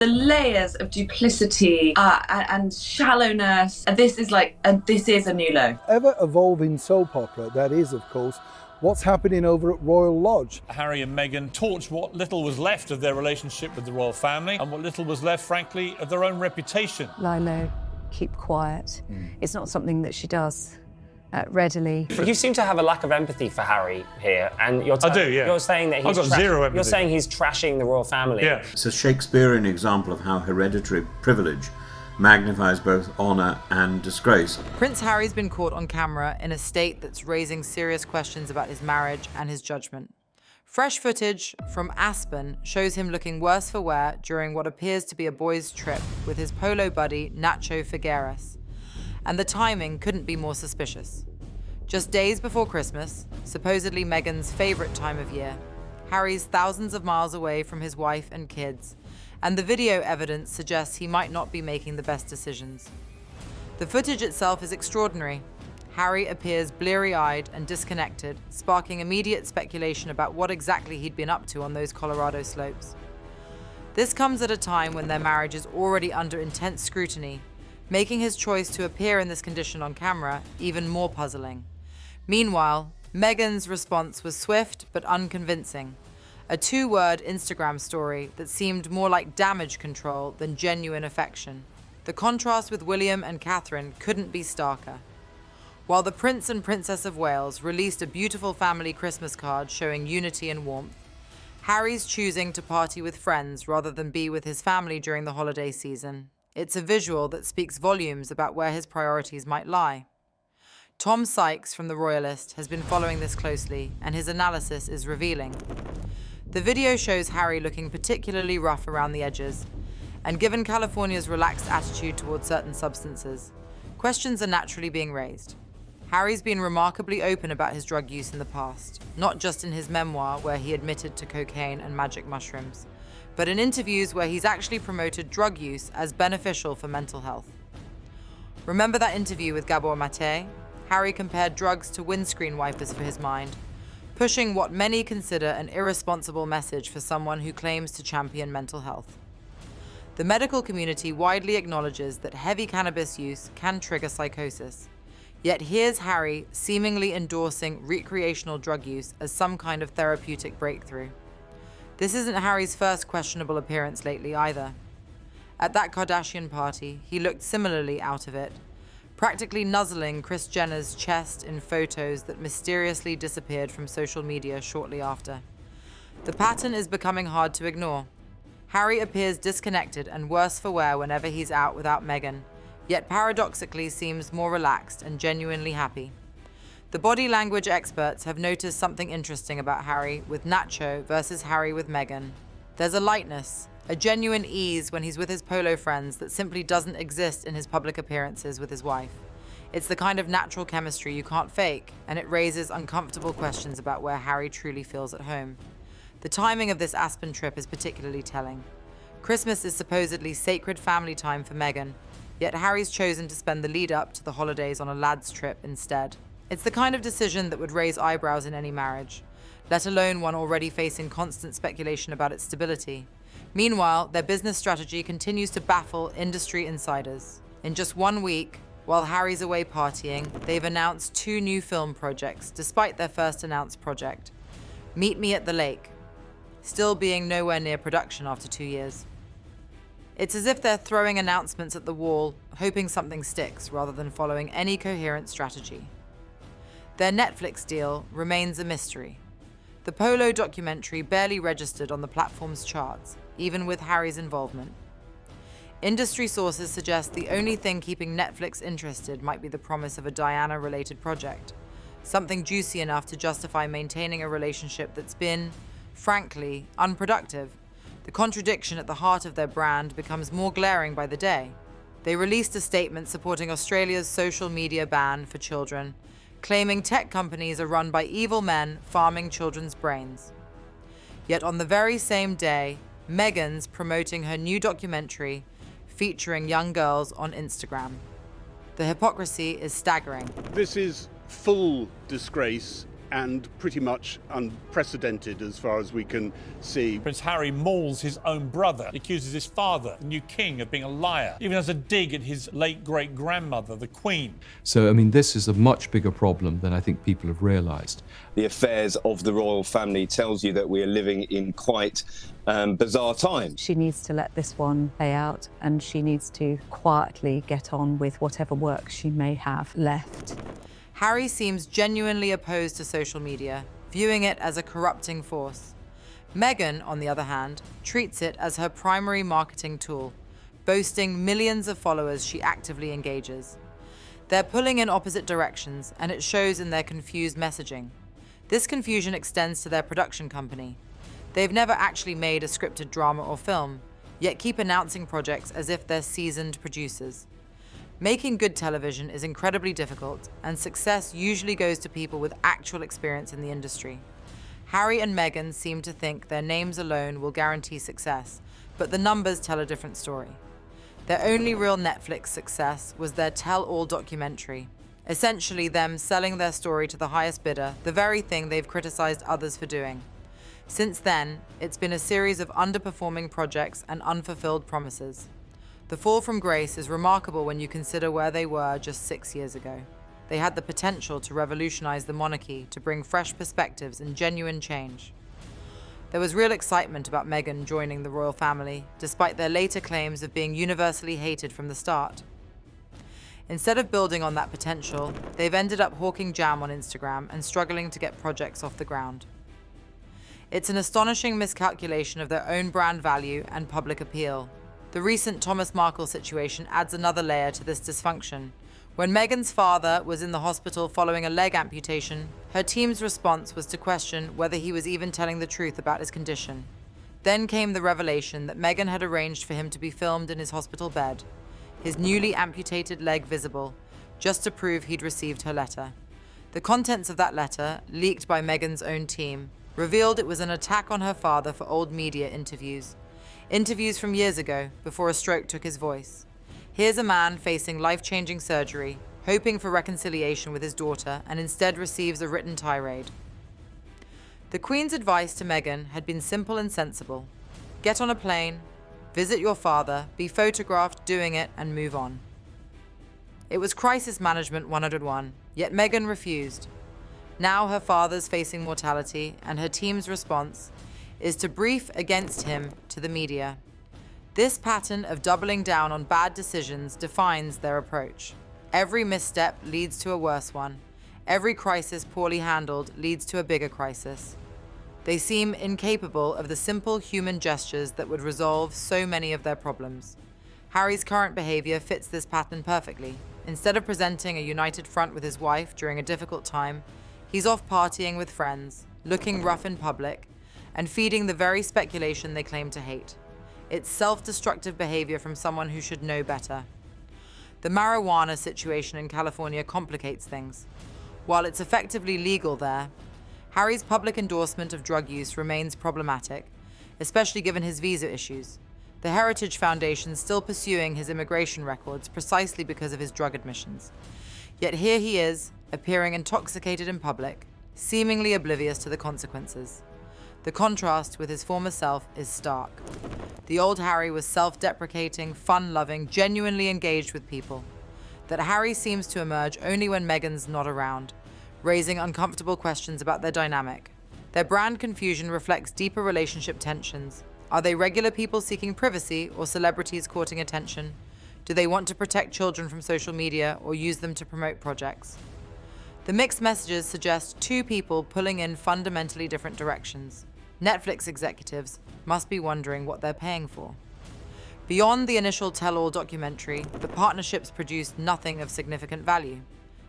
The layers of duplicity and shallowness. This is a new low. Ever-evolving soap opera, that is, of course, what's happening over at Royal Lodge. Harry and Meghan torched what little was left of their relationship with the royal family and what little was left, frankly, of their own reputation. Lie low, keep quiet. It's not something that she does readily. You seem to have a lack of empathy for Harry here, and you're saying that I've got zero empathy. You're saying he's trashing the royal family. Yeah. It's a Shakespearean example of how hereditary privilege magnifies both honour and disgrace. Prince Harry's been caught on camera in a state that's raising serious questions about his marriage and his judgment. Fresh footage from Aspen shows him looking worse for wear during what appears to be a boys' trip with his polo buddy Nacho Figueres. And the timing couldn't be more suspicious. Just days before Christmas, supposedly Meghan's favourite time of year, Harry's thousands of miles away from his wife and kids, and the video evidence suggests he might not be making the best decisions. The footage itself is extraordinary. Harry appears bleary-eyed and disconnected, sparking immediate speculation about what exactly he'd been up to on those Colorado slopes. This comes at a time when their marriage is already under intense scrutiny, making his choice to appear in this condition on camera even more puzzling. Meanwhile, Meghan's response was swift but unconvincing. A two-word Instagram story that seemed more like damage control than genuine affection. The contrast with William and Catherine couldn't be starker. While the Prince and Princess of Wales released a beautiful family Christmas card showing unity and warmth, Harry's choosing to party with friends rather than be with his family during the holiday season. It's a visual that speaks volumes about where his priorities might lie. Tom Sykes from The Royalist has been following this closely, and his analysis is revealing. The video shows Harry looking particularly rough around the edges, and given California's relaxed attitude towards certain substances, questions are naturally being raised. Harry's been remarkably open about his drug use in the past, not just in his memoir where he admitted to cocaine and magic mushrooms, but in interviews where he's actually promoted drug use as beneficial for mental health. Remember that interview with Gabor Mate? Harry compared drugs to windscreen wipers for his mind, pushing what many consider an irresponsible message for someone who claims to champion mental health. The medical community widely acknowledges that heavy cannabis use can trigger psychosis, yet here's Harry seemingly endorsing recreational drug use as some kind of therapeutic breakthrough. This isn't Harry's first questionable appearance lately either. At that Kardashian party, he looked similarly out of it, practically nuzzling Kris Jenner's chest in photos that mysteriously disappeared from social media shortly after. The pattern is becoming hard to ignore. Harry appears disconnected and worse for wear whenever he's out without Meghan, yet paradoxically seems more relaxed and genuinely happy. The body language experts have noticed something interesting about Harry with Nacho versus Harry with Meghan. There's a lightness, a genuine ease when he's with his polo friends that simply doesn't exist in his public appearances with his wife. It's the kind of natural chemistry you can't fake, and it raises uncomfortable questions about where Harry truly feels at home. The timing of this Aspen trip is particularly telling. Christmas is supposedly sacred family time for Meghan, yet Harry's chosen to spend the lead up to the holidays on a lads trip instead. It's the kind of decision that would raise eyebrows in any marriage, let alone one already facing constant speculation about its stability. Meanwhile, their business strategy continues to baffle industry insiders. In just 1 week, while Harry's away partying, they've announced 2 new film projects, despite their first announced project, Meet Me at the Lake, still being nowhere near production after 2 years. It's as if they're throwing announcements at the wall, hoping something sticks, rather than following any coherent strategy. Their Netflix deal remains a mystery. The Polo documentary barely registered on the platform's charts, even with Harry's involvement. Industry sources suggest the only thing keeping Netflix interested might be the promise of a Diana-related project, something juicy enough to justify maintaining a relationship that's been, frankly, unproductive. The contradiction at the heart of their brand becomes more glaring by the day. They released a statement supporting Australia's social media ban for children, claiming tech companies are run by evil men farming children's brains. Yet on the very same day, Meghan's promoting her new documentary featuring young girls on Instagram. The hypocrisy is staggering. This is full disgrace and pretty much unprecedented as far as we can see. Prince Harry mauls his own brother, accuses his father, the new king, of being a liar, even has a dig at his late great-grandmother, the Queen. So, I mean, this is a much bigger problem than I think people have realised. The affairs of the royal family tells you that we are living in quite bizarre times. She needs to let this one play out, and she needs to quietly get on with whatever work she may have left. Harry seems genuinely opposed to social media, viewing it as a corrupting force. Meghan, on the other hand, treats it as her primary marketing tool, boasting millions of followers she actively engages. They're pulling in opposite directions, and it shows in their confused messaging. This confusion extends to their production company. They've never actually made a scripted drama or film, yet keep announcing projects as if they're seasoned producers. Making good television is incredibly difficult, and success usually goes to people with actual experience in the industry. Harry and Meghan seem to think their names alone will guarantee success, but the numbers tell a different story. Their only real Netflix success was their tell-all documentary, essentially them selling their story to the highest bidder, the very thing they've criticized others for doing. Since then, it's been a series of underperforming projects and unfulfilled promises. The fall from grace is remarkable when you consider where they were just 6 years ago. They had the potential to revolutionize the monarchy, to bring fresh perspectives and genuine change. There was real excitement about Meghan joining the royal family, despite their later claims of being universally hated from the start. Instead of building on that potential, they've ended up hawking jam on Instagram and struggling to get projects off the ground. It's an astonishing miscalculation of their own brand value and public appeal. The recent Thomas Markle situation adds another layer to this dysfunction. When Meghan's father was in the hospital following a leg amputation, her team's response was to question whether he was even telling the truth about his condition. Then came the revelation that Meghan had arranged for him to be filmed in his hospital bed, his newly amputated leg visible, just to prove he'd received her letter. The contents of that letter, leaked by Meghan's own team, revealed it was an attack on her father for old media interviews from years ago, before a stroke took his voice. Here's a man facing life-changing surgery, hoping for reconciliation with his daughter, and instead receives a written tirade. The Queen's advice to Meghan had been simple and sensible. Get on a plane, visit your father, be photographed doing it, and move on. It was crisis management 101, yet Meghan refused. Now her father's facing mortality, and her team's response is to brief against him to the media. This pattern of doubling down on bad decisions defines their approach. Every misstep leads to a worse one. Every crisis poorly handled leads to a bigger crisis. They seem incapable of the simple human gestures that would resolve so many of their problems. Harry's current behavior fits this pattern perfectly. Instead of presenting a united front with his wife during a difficult time, he's off partying with friends, looking rough in public, and feeding the very speculation they claim to hate. It's self-destructive behavior from someone who should know better. The marijuana situation in California complicates things. While it's effectively legal there, Harry's public endorsement of drug use remains problematic, especially given his visa issues. The Heritage Foundation's still pursuing his immigration records precisely because of his drug admissions. Yet here he is, appearing intoxicated in public, seemingly oblivious to the consequences. The contrast with his former self is stark. The old Harry was self-deprecating, fun-loving, genuinely engaged with people. That Harry seems to emerge only when Meghan's not around, raising uncomfortable questions about their dynamic. Their brand confusion reflects deeper relationship tensions. Are they regular people seeking privacy or celebrities courting attention? Do they want to protect children from social media or use them to promote projects? The mixed messages suggest two people pulling in fundamentally different directions. Netflix executives must be wondering what they're paying for. Beyond the initial tell-all documentary, the partnerships produced nothing of significant value.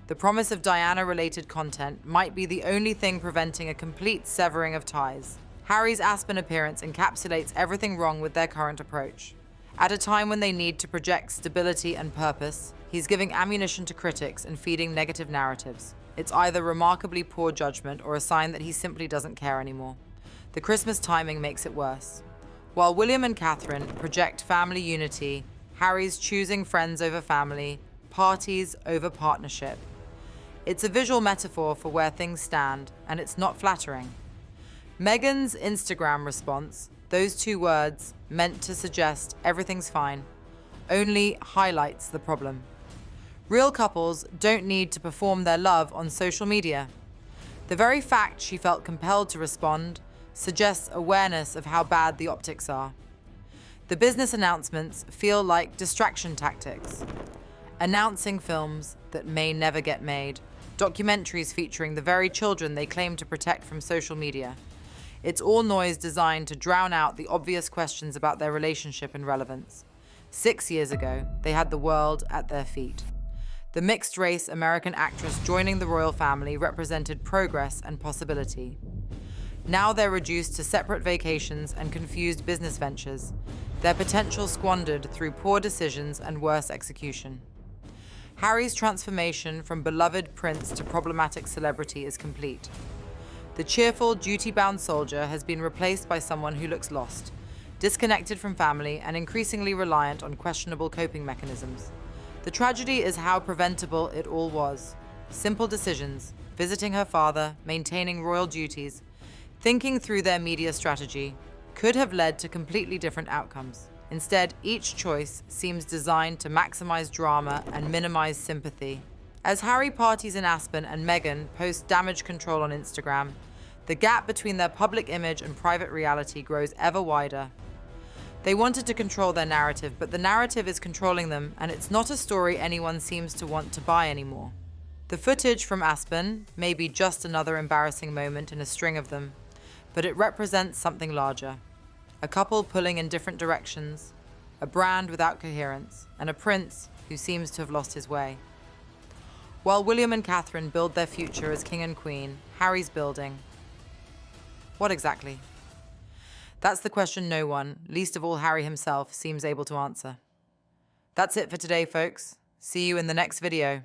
The promise of Diana-related content might be the only thing preventing a complete severing of ties. Harry's Aspen appearance encapsulates everything wrong with their current approach. At a time when they need to project stability and purpose, he's giving ammunition to critics and feeding negative narratives. It's either remarkably poor judgment or a sign that he simply doesn't care anymore. The Christmas timing makes it worse. While William and Catherine project family unity, Harry's choosing friends over family, parties over partnership. It's a visual metaphor for where things stand, and it's not flattering. Meghan's Instagram response, those two words, meant to suggest everything's fine, only highlights the problem. Real couples don't need to perform their love on social media. The very fact she felt compelled to respond suggests awareness of how bad the optics are. The business announcements feel like distraction tactics, announcing films that may never get made, documentaries featuring the very children they claim to protect from social media. It's all noise designed to drown out the obvious questions about their relationship and relevance. 6 years ago, they had the world at their feet. The mixed-race American actress joining the royal family represented progress and possibility. Now they're reduced to separate vacations and confused business ventures, their potential squandered through poor decisions and worse execution. Harry's transformation from beloved prince to problematic celebrity is complete. The cheerful, duty-bound soldier has been replaced by someone who looks lost, disconnected from family and increasingly reliant on questionable coping mechanisms. The tragedy is how preventable it all was. Simple decisions, visiting her father, maintaining royal duties, thinking through their media strategy, could have led to completely different outcomes. Instead, each choice seems designed to maximize drama and minimize sympathy. As Harry parties in Aspen and Meghan post damage control on Instagram, the gap between their public image and private reality grows ever wider. They wanted to control their narrative, but the narrative is controlling them, and it's not a story anyone seems to want to buy anymore. The footage from Aspen may be just another embarrassing moment in a string of them, but it represents something larger. A couple pulling in different directions, a brand without coherence, and a prince who seems to have lost his way. While William and Catherine build their future as king and queen, Harry's building. What exactly? That's the question no one, least of all Harry himself, seems able to answer. That's it for today, folks. See you in the next video.